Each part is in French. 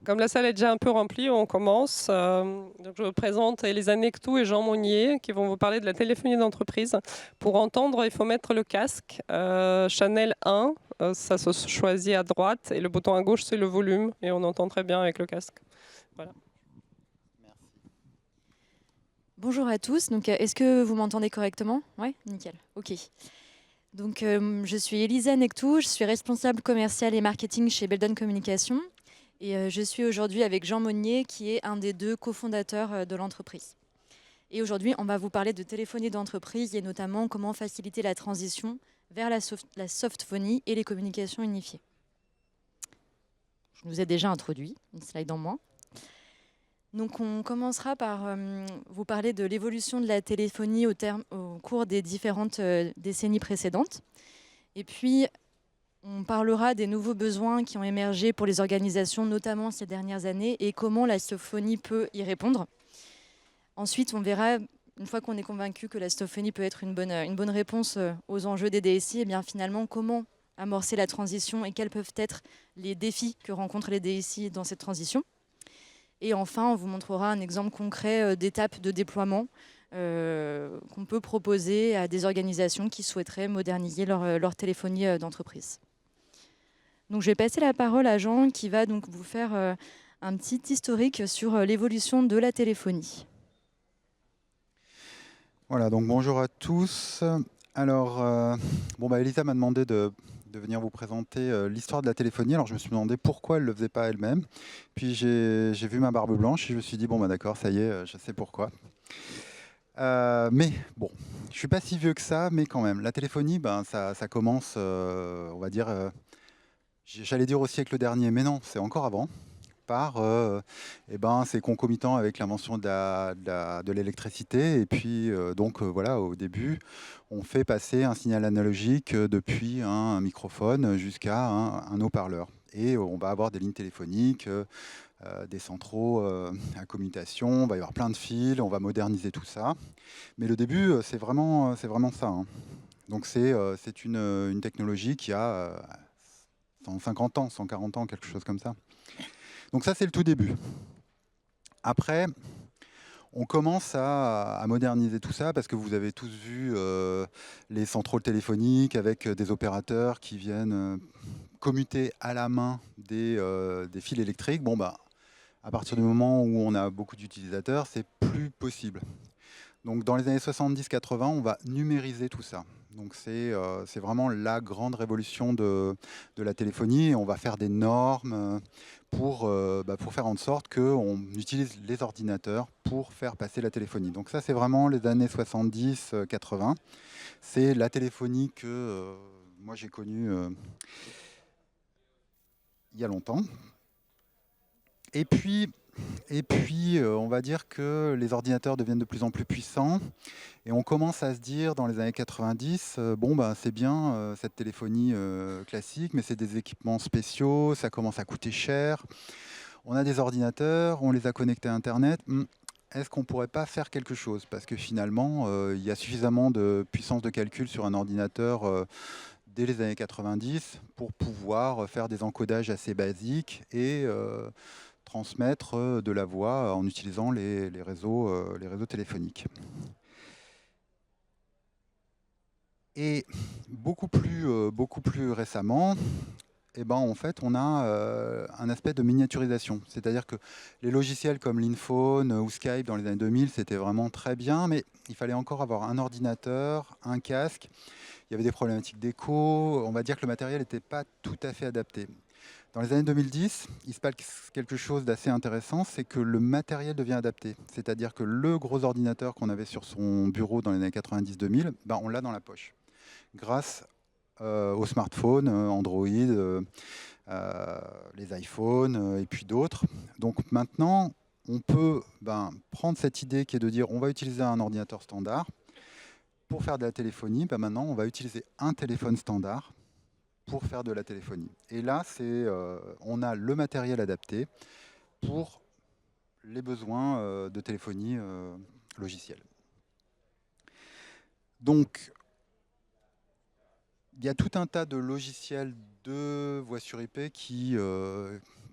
Comme la salle est déjà un peu remplie, on commence. Donc je vous présente Elisa Nectou et Jean Monnier qui vont vous parler de la téléphonie d'entreprise. Pour entendre, il faut mettre le casque. Chanel 1, ça se choisit à droite et le bouton à gauche, c'est le volume et on entend très bien avec le casque. Voilà. Bonjour à tous, donc est-ce que vous m'entendez correctement? Oui, nickel, ok. Donc je suis Elisa Nectou, je suis responsable commercial et marketing chez Beldon Communication et je suis aujourd'hui avec Jean Monnier qui est un des deux cofondateurs de l'entreprise. Et aujourd'hui, on va vous parler de téléphonie d'entreprise et notamment comment faciliter la transition vers la softphonie et les communications unifiées. Je vous ai déjà introduit, une slide en moins. Donc on commencera par vous parler de l'évolution de la téléphonie au cours des différentes décennies précédentes. Et puis, on parlera des nouveaux besoins qui ont émergé pour les organisations, notamment ces dernières années, et comment la softphonie peut y répondre. Ensuite, on verra, une fois qu'on est convaincu que la softphonie peut être une bonne réponse aux enjeux des DSI, et bien finalement, comment amorcer la transition et quels peuvent être les défis que rencontrent les DSI dans cette transition. Et enfin, on vous montrera un exemple concret d'étape de déploiement qu'on peut proposer à des organisations qui souhaiteraient moderniser leur téléphonie d'entreprise. Donc, je vais passer la parole à Jean qui va donc vous faire un petit historique sur l'évolution de la téléphonie. Voilà, donc bonjour à tous. Alors, Elisa m'a demandé de venir vous présenter l'histoire de la téléphonie. Alors, je me suis demandé pourquoi elle ne le faisait pas elle-même. Puis, j'ai vu ma barbe blanche et je me suis dit, d'accord, ça y est, je sais pourquoi. Mais bon, je ne suis pas si vieux que ça, mais quand même, la téléphonie, ça commence, on va dire, j'allais dire au siècle dernier, mais non, c'est encore avant. C'est concomitant avec l'invention de l'électricité. Et puis, voilà, au début, on fait passer un signal analogique depuis un microphone jusqu'à un haut-parleur. Et on va avoir des lignes téléphoniques, des centraux à commutation, on va y avoir plein de fils, on va moderniser tout ça. Mais le début, c'est vraiment ça, hein. Donc c'est une technologie qui a 150 ans, 140 ans, quelque chose comme ça. Donc ça, c'est le tout début. Après, on commence à moderniser tout ça parce que vous avez tous vu les centrales téléphoniques avec des opérateurs qui viennent commuter à la main des fils électriques. À partir du moment où on a beaucoup d'utilisateurs, c'est plus possible. Donc dans les années 70-80, on va numériser tout ça. Donc c'est vraiment la grande révolution de la téléphonie. Et on va faire des normes pour faire en sorte qu'on utilise les ordinateurs pour faire passer la téléphonie. Donc ça, c'est vraiment les années 70-80. C'est la téléphonie que moi j'ai connue il y a longtemps. Et puis, on va dire que les ordinateurs deviennent de plus en plus puissants et on commence à se dire dans les années 90, c'est bien cette téléphonie classique, mais c'est des équipements spéciaux, ça commence à coûter cher. On a des ordinateurs, on les a connectés à Internet. Est-ce qu'on ne pourrait pas faire quelque chose? Parce que finalement, il y a suffisamment de puissance de calcul sur un ordinateur dès les années 90 pour pouvoir faire des encodages assez basiques et transmettre de la voix en utilisant les réseaux téléphoniques. Et beaucoup plus récemment, en fait, on a un aspect de miniaturisation. C'est-à-dire que les logiciels comme l'Inphone ou Skype dans les années 2000, c'était vraiment très bien, mais il fallait encore avoir un ordinateur, un casque. Il y avait des problématiques d'écho. On va dire que le matériel n'était pas tout à fait adapté. Dans les années 2010, il se passe quelque chose d'assez intéressant, c'est que le matériel devient adapté. C'est-à-dire que le gros ordinateur qu'on avait sur son bureau dans les années 90-2000, on l'a dans la poche. Grâce aux smartphones, Android, les iPhones et puis d'autres. Donc maintenant, on peut prendre cette idée qui est de dire on va utiliser un ordinateur standard. Pour faire de la téléphonie, maintenant, on va utiliser un téléphone standard pour faire de la téléphonie. Et là, on a le matériel adapté pour les besoins de téléphonie logicielle. Donc, il y a tout un tas de logiciels de voix sur IP qui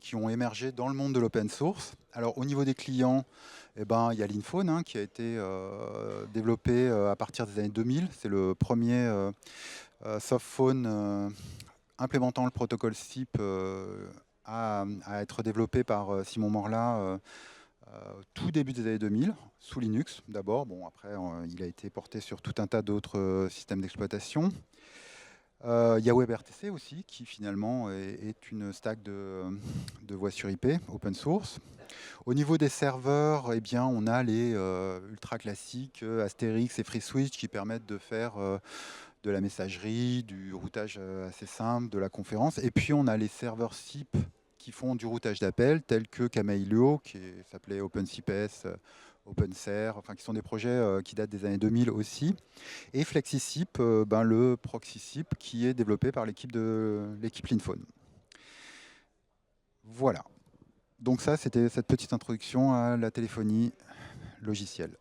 qui ont émergé dans le monde de l'open source. Alors au niveau des clients, il y a l'Inphone qui a été développé à partir des années 2000. C'est le premier softphone implémentant le protocole SIP à être développé par Simon Morla tout début des années 2000, sous Linux d'abord. Bon, après, il a été porté sur tout un tas d'autres systèmes d'exploitation. Il y a WebRTC aussi, qui finalement est une stack de voix sur IP, open source. Au niveau des serveurs, on a les ultra classiques Astérix et FreeSwitch qui permettent de faire de la messagerie, du routage assez simple, de la conférence. Et puis on a les serveurs SIP qui font du routage d'appels, tels que Kamailio, qui s'appelait OpenSIPS, OpenSer, enfin qui sont des projets qui datent des années 2000 aussi. Et FlexiSIP, le proxy SIP qui est développé par l'équipe Linphone. Voilà. Donc ça, c'était cette petite introduction à la téléphonie logicielle.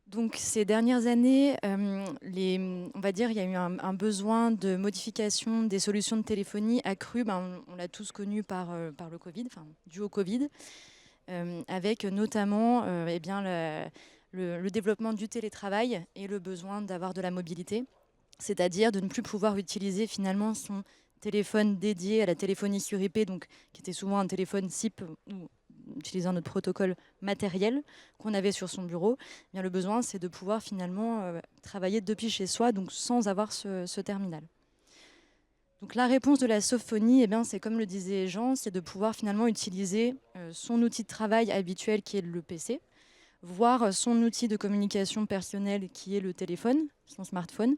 Donc ces dernières années, on va dire il y a eu un besoin de modification des solutions de téléphonie accru. On l'a tous connu par le Covid, dû au Covid, avec notamment le développement du télétravail et le besoin d'avoir de la mobilité, c'est-à-dire de ne plus pouvoir utiliser finalement son téléphone dédié à la téléphonie sur IP, donc qui était souvent un téléphone SIP ou utilisant notre protocole matériel qu'on avait sur son bureau. Bien, le besoin, c'est de pouvoir finalement travailler depuis chez soi, donc sans avoir ce terminal. Donc la réponse de la softphonie, c'est comme le disait Jean, c'est de pouvoir finalement utiliser son outil de travail habituel qui est le PC, voire son outil de communication personnelle qui est le téléphone, son smartphone,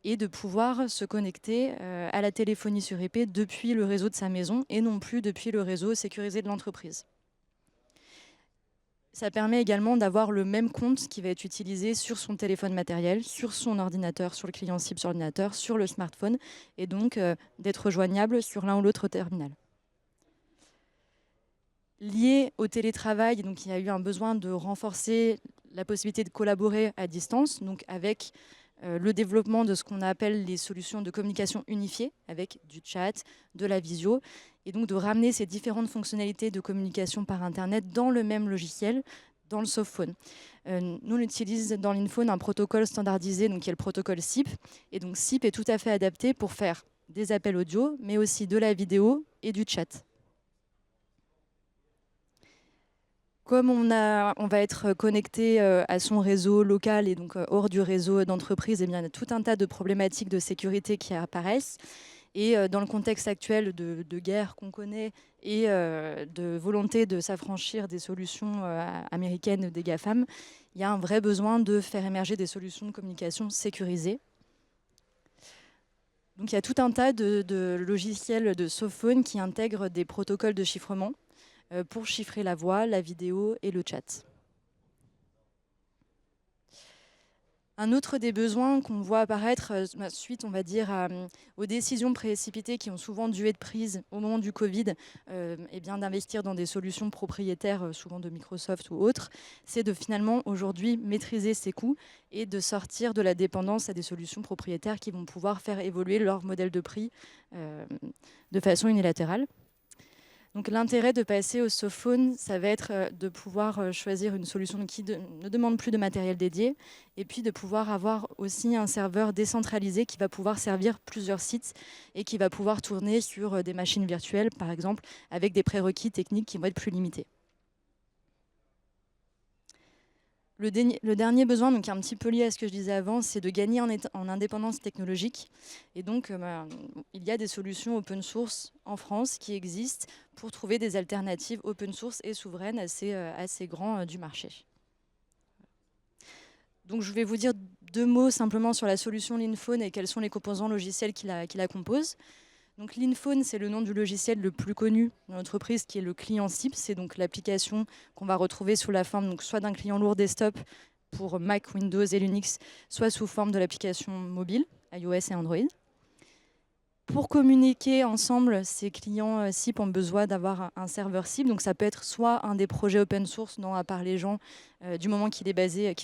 et de pouvoir se connecter à la téléphonie sur IP depuis le réseau de sa maison et non plus depuis le réseau sécurisé de l'entreprise. Ça permet également d'avoir le même compte qui va être utilisé sur son téléphone matériel, sur son ordinateur, sur le client SIP sur l'ordinateur, sur le smartphone, et donc d'être rejoignable sur l'un ou l'autre terminal. Lié au télétravail, donc il y a eu un besoin de renforcer la possibilité de collaborer à distance, donc avec le développement de ce qu'on appelle les solutions de communication unifiée, avec du chat, de la visio, et donc de ramener ces différentes fonctionnalités de communication par Internet dans le même logiciel, dans le softphone. Nous, on utilise dans l'Inphone un protocole standardisé, donc qui est le protocole SIP, et donc SIP est tout à fait adapté pour faire des appels audio, mais aussi de la vidéo et du chat. Comme on va être connecté à son réseau local et donc hors du réseau d'entreprise, il y a tout un tas de problématiques de sécurité qui apparaissent. Et dans le contexte actuel de guerre qu'on connaît et de volonté de s'affranchir des solutions américaines des GAFAM, il y a un vrai besoin de faire émerger des solutions de communication sécurisées. Donc il y a tout un tas de logiciels de softphone qui intègrent des protocoles de chiffrement pour chiffrer la voix, la vidéo et le chat. Un autre des besoins qu'on voit apparaître suite, on va dire, aux décisions précipitées qui ont souvent dû être prises au moment du Covid, d'investir dans des solutions propriétaires, souvent de Microsoft ou autres, c'est de finalement aujourd'hui maîtriser ses coûts et de sortir de la dépendance à des solutions propriétaires qui vont pouvoir faire évoluer leur modèle de prix de façon unilatérale. Donc l'intérêt de passer au softphone, ça va être de pouvoir choisir une solution qui ne demande plus de matériel dédié et puis de pouvoir avoir aussi un serveur décentralisé qui va pouvoir servir plusieurs sites et qui va pouvoir tourner sur des machines virtuelles, par exemple, avec des prérequis techniques qui vont être plus limités. Le dernier besoin, donc un petit peu lié à ce que je disais avant, c'est de gagner en indépendance technologique. Et donc, il y a des solutions open source en France qui existent pour trouver des alternatives open source et souveraines assez grands du marché. Donc, je vais vous dire 2 mots simplement sur la solution Linphone et quels sont les composants logiciels qui la composent. Donc Linphone, c'est le nom du logiciel le plus connu de l'entreprise, qui est le client SIP. C'est donc l'application qu'on va retrouver sous la forme donc soit d'un client lourd desktop pour Mac, Windows et Linux, soit sous forme de l'application mobile, iOS et Android. Pour communiquer ensemble, ces clients SIP ont besoin d'avoir un serveur SIP. Donc ça peut être soit un des projets open source dont a parlé Jean, du moment qu'ils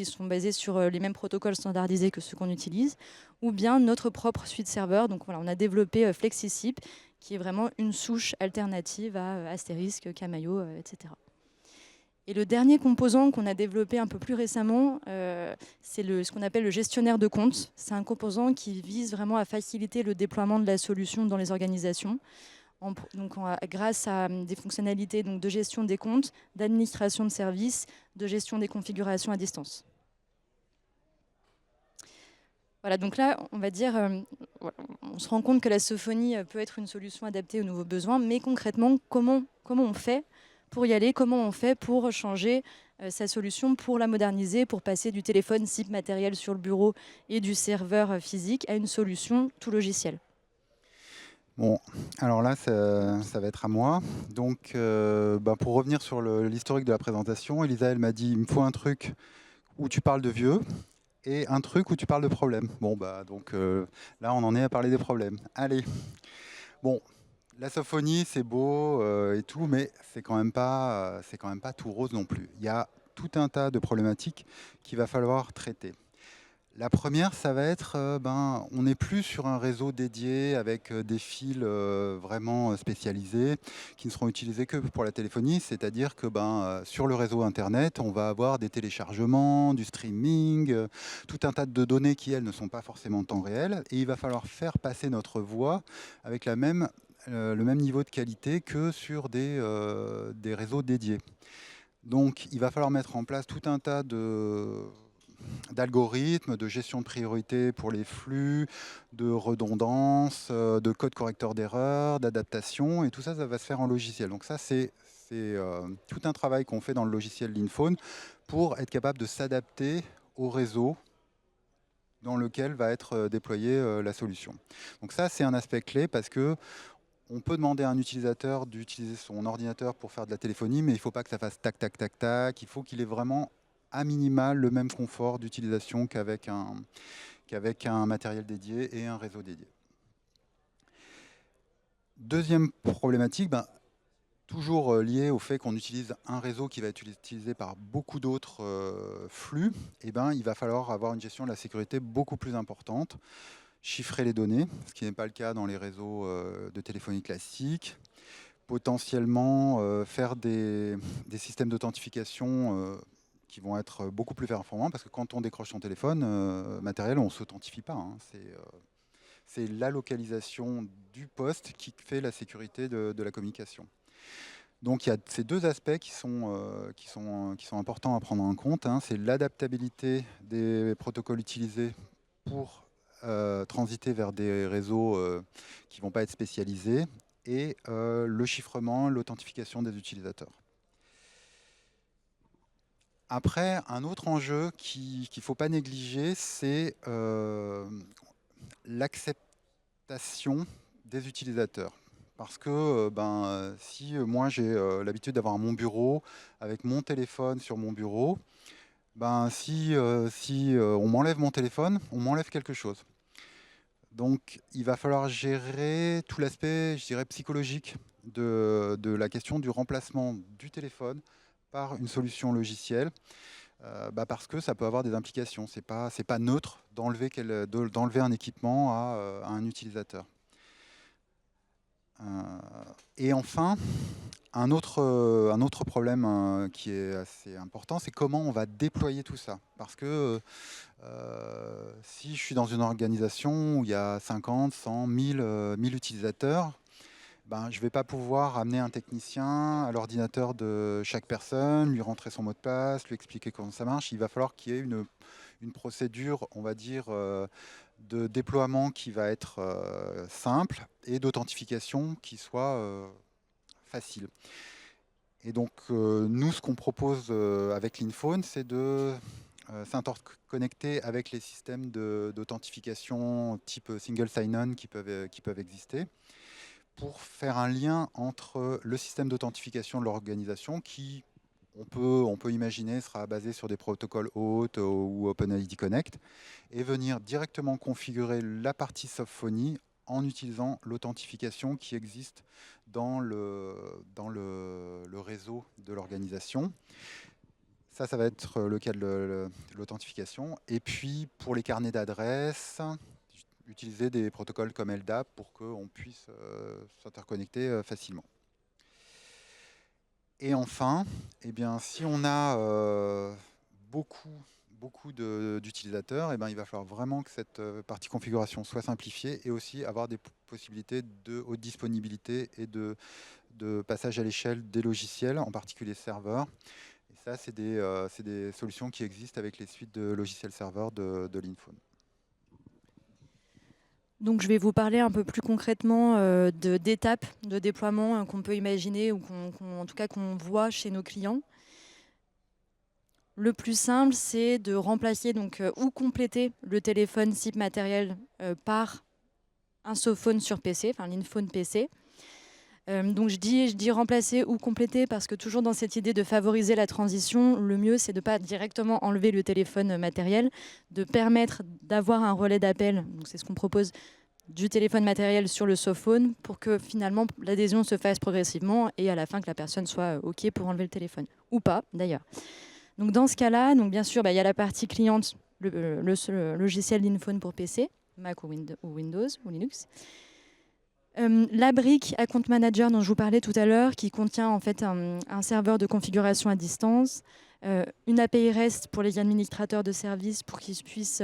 sont basés sur les mêmes protocoles standardisés que ceux qu'on utilise, ou bien notre propre suite serveur. Donc voilà, on a développé FlexiSIP, qui est vraiment une souche alternative à Asterisk, Camaïo, etc. Et le dernier composant qu'on a développé un peu plus récemment, c'est ce qu'on appelle le gestionnaire de compte. C'est un composant qui vise vraiment à faciliter le déploiement de la solution dans les organisations, grâce à des fonctionnalités de gestion des comptes, d'administration de services, de gestion des configurations à distance. Voilà, donc là, on va dire, on se rend compte que la Sophonie peut être une solution adaptée aux nouveaux besoins, mais concrètement, comment on fait pour y aller? Comment on fait pour changer sa solution, pour la moderniser, pour passer du téléphone SIP matériel sur le bureau et du serveur physique à une solution tout logiciel? Bon, alors là, ça va être à moi. Donc, pour revenir sur l'historique de la présentation, Elisa, elle m'a dit, il me faut un truc où tu parles de vieux et un truc où tu parles de problèmes. Bon, donc là, on en est à parler des problèmes. Allez. Bon, la Sophonie, c'est beau et tout, mais c'est quand même pas tout rose non plus. Il y a tout un tas de problématiques qu'il va falloir traiter. La première, ça va être, on n'est plus sur un réseau dédié avec des fils vraiment spécialisés qui ne seront utilisés que pour la téléphonie. C'est-à-dire que sur le réseau Internet, on va avoir des téléchargements, du streaming, tout un tas de données qui, elles, ne sont pas forcément en temps réel. Et il va falloir faire passer notre voix avec le même niveau de qualité que sur des réseaux dédiés. Donc, il va falloir mettre en place tout un tas d'algorithmes, de gestion de priorité pour les flux, de redondance, de code correcteur d'erreurs, d'adaptation, et tout ça, ça va se faire en logiciel. Donc ça, c'est tout un travail qu'on fait dans le logiciel Linphone pour être capable de s'adapter au réseau dans lequel va être déployée la solution. Donc ça, c'est un aspect clé parce que on peut demander à un utilisateur d'utiliser son ordinateur pour faire de la téléphonie, mais il ne faut pas que ça fasse tac, tac, tac, tac. Il faut qu'il ait vraiment à minima le même confort d'utilisation qu'avec un matériel dédié et un réseau dédié. Deuxième problématique, toujours liée au fait qu'on utilise un réseau qui va être utilisé par beaucoup d'autres flux, il va falloir avoir une gestion de la sécurité beaucoup plus importante, chiffrer les données, ce qui n'est pas le cas dans les réseaux de téléphonie classique, potentiellement faire des systèmes d'authentification qui vont être beaucoup plus performants, parce que quand on décroche son téléphone matériel, on ne s'authentifie pas. Hein. C'est la localisation du poste qui fait la sécurité de la communication. Donc il y a ces deux aspects qui sont importants à prendre en compte. Hein. C'est l'adaptabilité des protocoles utilisés pour transiter vers des réseaux qui ne vont pas être spécialisés, et le chiffrement, l'authentification des utilisateurs. Après, un autre enjeu qu'il ne faut pas négliger, c'est l'acceptation des utilisateurs. Parce que si moi j'ai l'habitude d'avoir mon bureau avec mon téléphone sur mon bureau, si on m'enlève mon téléphone, on m'enlève quelque chose. Donc il va falloir gérer tout l'aspect, je dirais, psychologique de la question du remplacement du téléphone par une solution logicielle, parce que ça peut avoir des implications. C'est pas neutre d'enlever un équipement à un utilisateur. Et enfin, un autre problème qui est assez important, c'est comment on va déployer tout ça. Parce que si je suis dans une organisation où il y a 50, 100, 1000 utilisateurs, je ne vais pas pouvoir amener un technicien à l'ordinateur de chaque personne, lui rentrer son mot de passe, lui expliquer comment ça marche. Il va falloir qu'il y ait une procédure, on va dire, de déploiement qui va être simple et d'authentification qui soit facile. Et donc, nous, ce qu'on propose avec Linphone, c'est de s'interconnecter avec les systèmes d'authentification type single sign-on qui peuvent exister, pour faire un lien entre le système d'authentification de l'organisation qui, on peut imaginer, sera basé sur des protocoles OAuth ou OpenID Connect, et venir directement configurer la partie Sophonie en utilisant l'authentification qui existe dans le réseau de l'organisation. Ça va être le cas de l'authentification. Et puis, pour les carnets d'adresses, utiliser des protocoles comme LDAP pour qu'on puisse s'interconnecter facilement. Et enfin, eh bien, si on a beaucoup d'utilisateurs, eh ben, il va falloir vraiment que cette partie configuration soit simplifiée et aussi avoir des possibilités de haute disponibilité et de passage à l'échelle des logiciels, en particulier serveurs. Et ça, c'est des solutions qui existent avec les suites de logiciels serveurs de l'Inphone. Donc, je vais vous parler un peu plus concrètement d'étapes de déploiement qu'on peut imaginer ou en tout cas qu'on voit chez nos clients. Le plus simple, c'est de remplacer ou compléter le téléphone SIP matériel par un softphone sur PC, enfin l'Inphone PC. Donc je dis remplacer ou compléter parce que toujours dans cette idée de favoriser la transition, le mieux c'est de ne pas directement enlever le téléphone matériel, de permettre d'avoir un relais d'appel. Donc c'est ce qu'on propose du téléphone matériel sur le softphone pour que finalement l'adhésion se fasse progressivement et à la fin que la personne soit OK pour enlever le téléphone. Ou pas d'ailleurs. Donc dans ce cas-là, donc bien sûr, il y a la partie cliente, le logiciel d'Inphone pour PC, Mac ou Windows ou Linux. La brique Account Manager dont je vous parlais tout à l'heure, qui contient en fait un serveur de configuration à distance, une API REST pour les administrateurs de services pour qu'ils puissent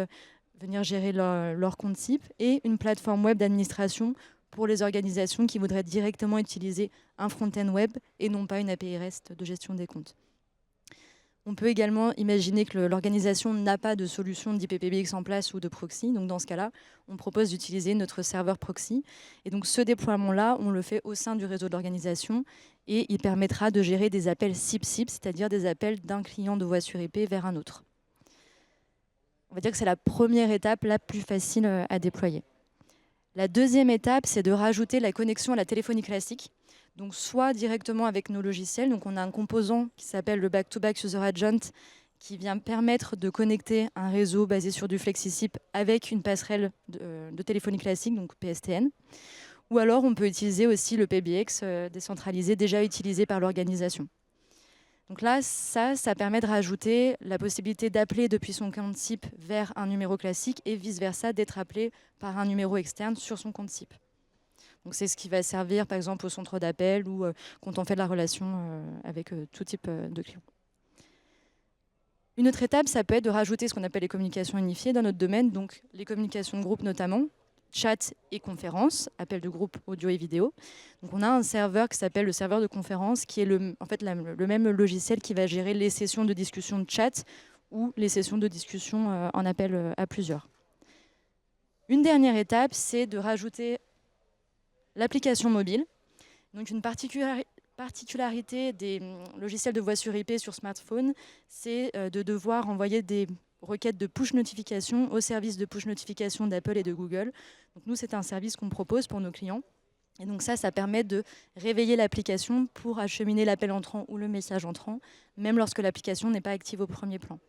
venir gérer leur compte SIP, et une plateforme web d'administration pour les organisations qui voudraient directement utiliser un front-end web et non pas une API REST de gestion des comptes. On peut également imaginer que l'organisation n'a pas de solution d'IPPBX en place ou de proxy. Donc dans ce cas-là, on propose d'utiliser notre serveur proxy. Et donc ce déploiement-là, on le fait au sein du réseau de l'organisation et il permettra de gérer des appels SIP-SIP, c'est-à-dire des appels d'un client de voix sur IP vers un autre. On va dire que c'est la première étape la plus facile à déployer. La deuxième étape, c'est de rajouter la connexion à la téléphonie classique. Donc soit directement avec nos logiciels, donc on a un composant qui s'appelle le Back-to-Back User Agent qui vient permettre de connecter un réseau basé sur du FlexiSIP avec une passerelle de téléphonie classique, donc PSTN. Ou alors on peut utiliser aussi le PBX décentralisé déjà utilisé par l'organisation. Donc là, ça permet de rajouter la possibilité d'appeler depuis son compte SIP vers un numéro classique et vice-versa, d'être appelé par un numéro externe sur son compte SIP. Donc c'est ce qui va servir par exemple au centre d'appel ou quand on fait de la relation avec tout type de clients. Une autre étape, ça peut être de rajouter ce qu'on appelle les communications unifiées dans notre domaine, donc les communications de groupe notamment, chat et conférences, appels de groupe audio et vidéo. Donc on a un serveur qui s'appelle le serveur de conférence, qui est en fait le même logiciel qui va gérer les sessions de discussion de chat ou les sessions de discussion en appel à plusieurs. Une dernière étape, c'est de rajouter l'application mobile. Donc une particularité des logiciels de voix sur IP sur smartphone, c'est de devoir envoyer des requêtes de push notification au service de push notification d'Apple et de Google. Donc nous, c'est un service qu'on propose pour nos clients. Et donc ça permet de réveiller l'application pour acheminer l'appel entrant ou le message entrant, même lorsque l'application n'est pas active au premier plan.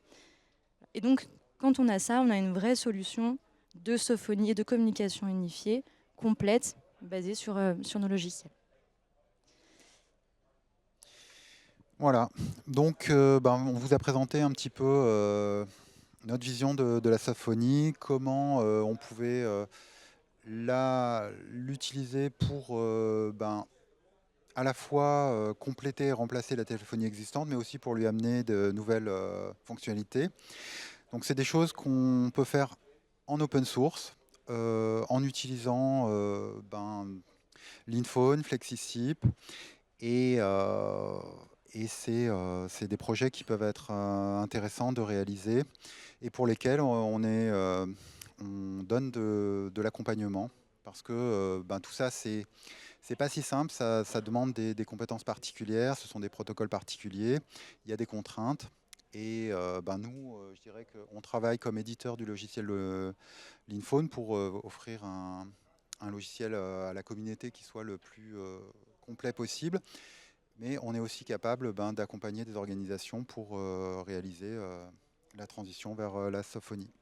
Et donc, quand on a ça, on a une vraie solution de sophonie et de communication unifiée, complète, basée sur nos logiciels. Voilà, donc on vous a présenté un petit peu notre vision de la sophonie, comment on pouvait l'utiliser pour à la fois compléter et remplacer la téléphonie existante, mais aussi pour lui amener de nouvelles fonctionnalités. Donc c'est des choses qu'on peut faire en open source, en utilisant l'Inphone, FlexiSIP, et c'est des projets qui peuvent être intéressants de réaliser et pour lesquels on donne de l'accompagnement, parce que tout ça, c'est pas si simple, ça demande des compétences particulières, ce sont des protocoles particuliers, il y a des contraintes. Et nous, je dirais qu'on travaille comme éditeur du logiciel l'Inphone pour offrir un logiciel à la communauté qui soit le plus complet possible. Mais on est aussi capable d'accompagner des organisations pour réaliser la transition vers la sophonie.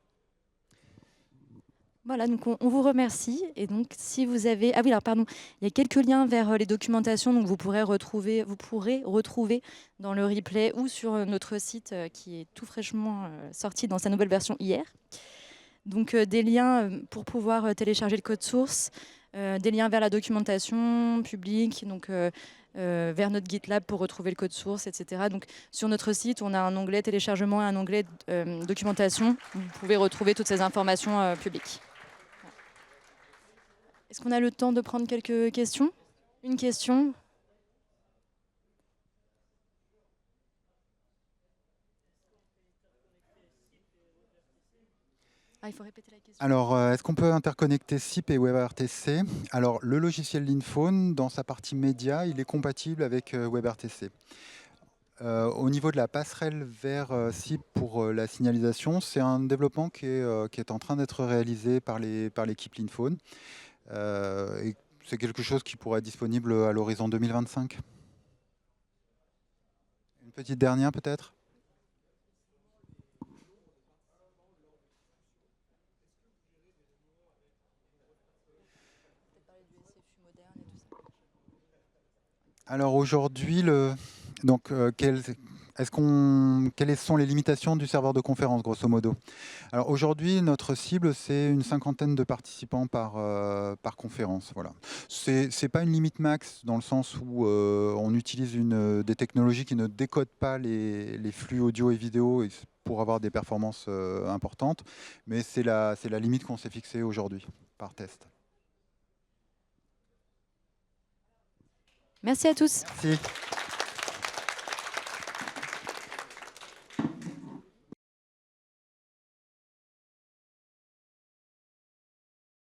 Voilà, donc on vous remercie. Et donc, si vous avez... Ah oui, alors pardon, il y a quelques liens vers les documentations, donc vous pourrez retrouver dans le replay ou sur notre site qui est tout fraîchement sorti dans sa nouvelle version hier. Donc des liens pour pouvoir télécharger le code source, des liens vers la documentation publique, donc vers notre GitLab pour retrouver le code source, etc. Donc sur notre site, on a un onglet téléchargement et un onglet documentation. Vous pouvez retrouver toutes ces informations publiques. Est-ce qu'on a le temps de prendre quelques questions? Une question? Ah, il faut répéter la question. Alors, est-ce qu'on peut interconnecter SIP et WebRTC? Alors, le logiciel Linphone, dans sa partie média, il est compatible avec WebRTC. Au niveau de la passerelle vers SIP pour la signalisation, c'est un développement qui est en train d'être réalisé par l'équipe Linphone. Et c'est quelque chose qui pourrait être disponible à l'horizon 2025. Une petite dernière peut-être? Alors aujourd'hui, quelles sont les limitations du serveur de conférence, grosso modo? Alors aujourd'hui, notre cible, c'est une cinquantaine de participants par conférence. Voilà. C'est pas une limite max dans le sens où on utilise des technologies qui ne décodent pas les flux audio et vidéo pour avoir des performances importantes, mais c'est la limite qu'on s'est fixée aujourd'hui par test. Merci à tous. Merci.